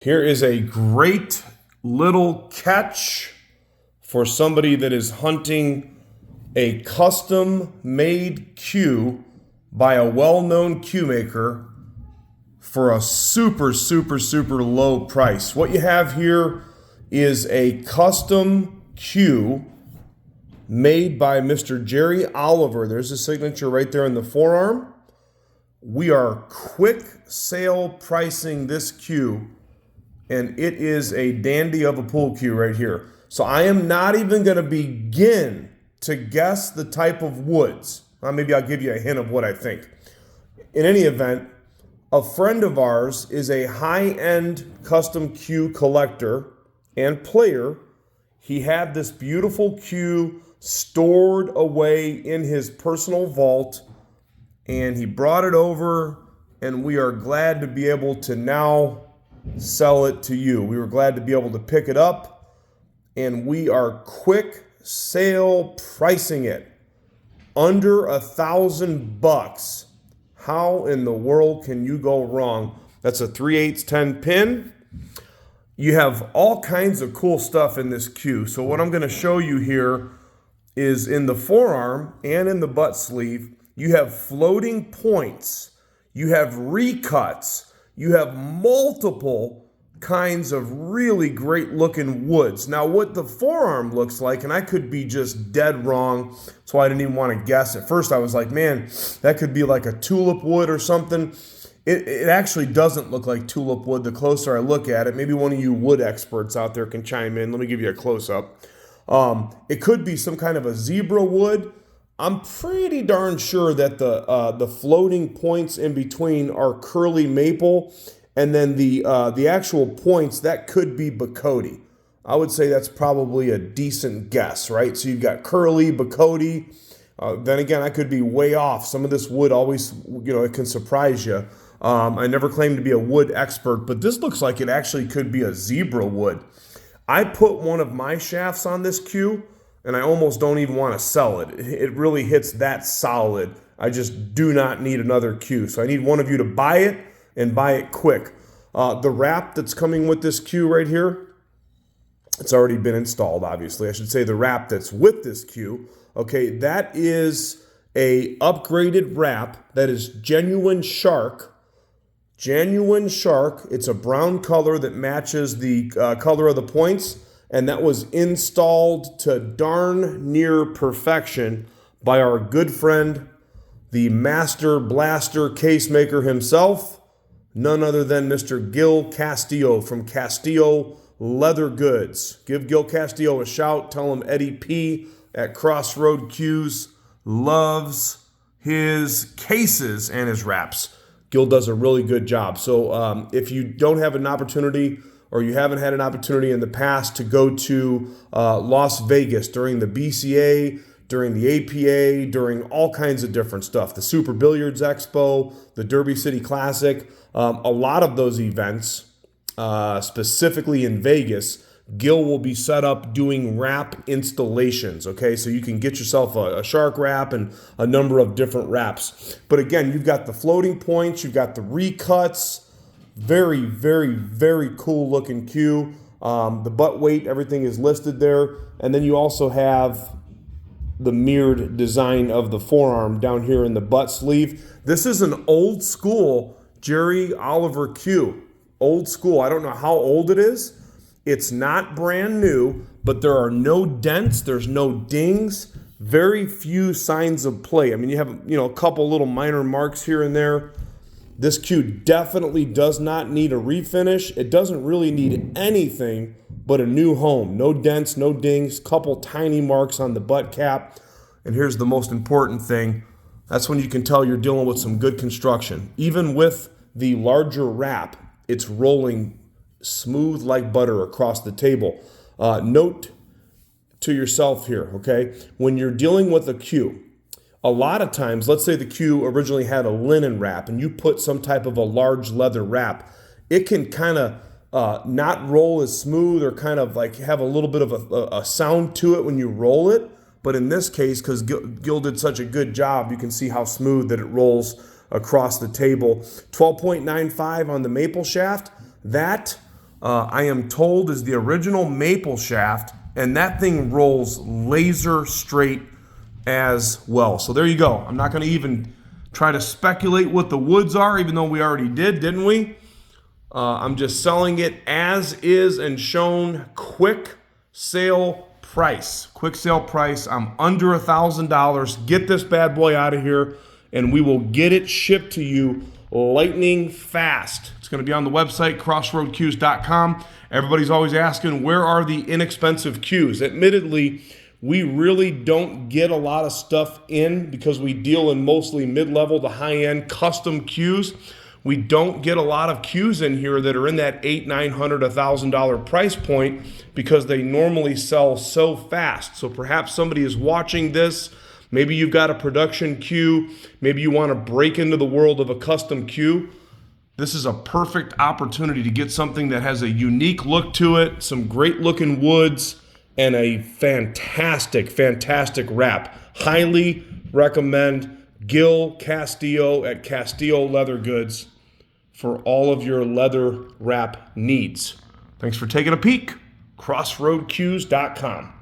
Here is a great little catch for somebody that is hunting a custom made cue by a well-known cue maker for a super low price. What you have here is a custom cue made by Mr. Jerry Olivier. There's a signature right there in the forearm. We are quick sale pricing this cue, and it is a dandy of a pool cue right here. So I am not even going to begin to guess the type of woods. Maybe I'll give you a hint of what I think. In any event, a friend of ours is a high-end custom cue collector and player. He had this beautiful cue stored away in his personal vault, and he brought it over, and we are glad to be able to now sell it to you. We were glad to be able to pick it up, and we are quick sale pricing it under $1,000. How in the world can you go wrong? That's a 3/8 10 pin. You have all kinds of cool stuff in this cue. So what I'm going to show you here is in the forearm and in the butt sleeve, you have floating points, you have recuts, you have multiple kinds of really great looking woods. Now what the forearm looks like, and I could be just dead wrong, so I didn't even want to guess. At first I was like, man, that could be like a tulip wood or something. It actually doesn't look like tulip wood the closer I look at it. Maybe one of you wood experts out there can chime in. Let me give you a close-up. It could be some kind of a zebra wood. I'm pretty darn sure that the floating points in between are curly maple, and then the actual points, that could be Bacote. I would say that's probably a decent guess, right? So you've got curly, Bacote. Then again, I could be way off. Some of this wood always, it can surprise you. I never claimed to be a wood expert, but this looks like it actually could be a zebra wood. I put one of my shafts on this cue, and I almost don't even want to sell it. It really hits that solid. I just do not need another cue. So I need one of you to buy it and buy it quick. The wrap that's coming with this cue right here, it's already been installed, obviously. I should say the wrap that's with this cue. Okay, that is a upgraded wrap that is genuine shark. Genuine shark. It's a brown color that matches the color of the points, and that was installed to darn near perfection by our good friend, the master blaster case maker himself, none other than Mr. Gil Castillo from Castillo Leather Goods. Give Gil Castillo a shout. Tell him Eddie P at Crossroad Cues loves his cases and his wraps. Gil does a really good job. So if you don't have an opportunity, or you haven't had an opportunity in the past to go to Las Vegas during the BCA, during the APA, during all kinds of different stuff, the Super Billiards Expo, the Derby City Classic, a lot of those events, specifically in Vegas, Gil will be set up doing wrap installations, okay? So you can get yourself a shark wrap and a number of different wraps. But again, you've got the floating points, you've got the recuts, very cool looking cue. The butt weight, everything is listed there. And then you also have the mirrored design of the forearm down here in the butt sleeve. This is an old school Jerry Olivier cue. Old school. I don't know how old it is. It's not brand new, but there are no dents, there's no dings, very few signs of play. I mean, you have, a couple little minor marks here and there. This cue definitely does not need a refinish. It doesn't really need anything but a new home. No dents, no dings, couple tiny marks on the butt cap. And here's the most important thing. That's when you can tell you're dealing with some good construction. Even with the larger wrap, it's rolling smooth like butter across the table. Note to yourself here, okay? When you're dealing with a cue, a lot of times, let's say the cue originally had a linen wrap and you put some type of a large leather wrap, it can kind of not roll as smooth or kind of like have a little bit of a sound to it when you roll it. But in this case, because Gil did such a good job, you can see how smooth that it rolls across the table. 12.95 on the maple shaft. That I am told is the original maple shaft, and that thing rolls laser straight as well. So there you go. I'm not going to even try to speculate what the woods are, even though we already did, didn't we? I'm just selling it as is and shown quick sale price. Quick sale price. I'm under $1,000. Get this bad boy out of here, and we will get it shipped to you lightning fast. It's going to be on the website, crossroadcues.com. Everybody's always asking, where are the inexpensive cues? Admittedly, we really don't get a lot of stuff in because we deal in mostly mid-level to high-end custom cues. We don't get a lot of cues in here that are in that $800, $900, $1,000 price point because they normally sell so fast. So perhaps somebody is watching this. Maybe you've got a production cue. Maybe you want to break into the world of a custom cue. This is a perfect opportunity to get something that has a unique look to it, some great looking woods, and a fantastic, fantastic wrap. Highly recommend Gil Castillo at Castillo Leather Goods for all of your leather wrap needs. Thanks for taking a peek. CrossroadCues.com.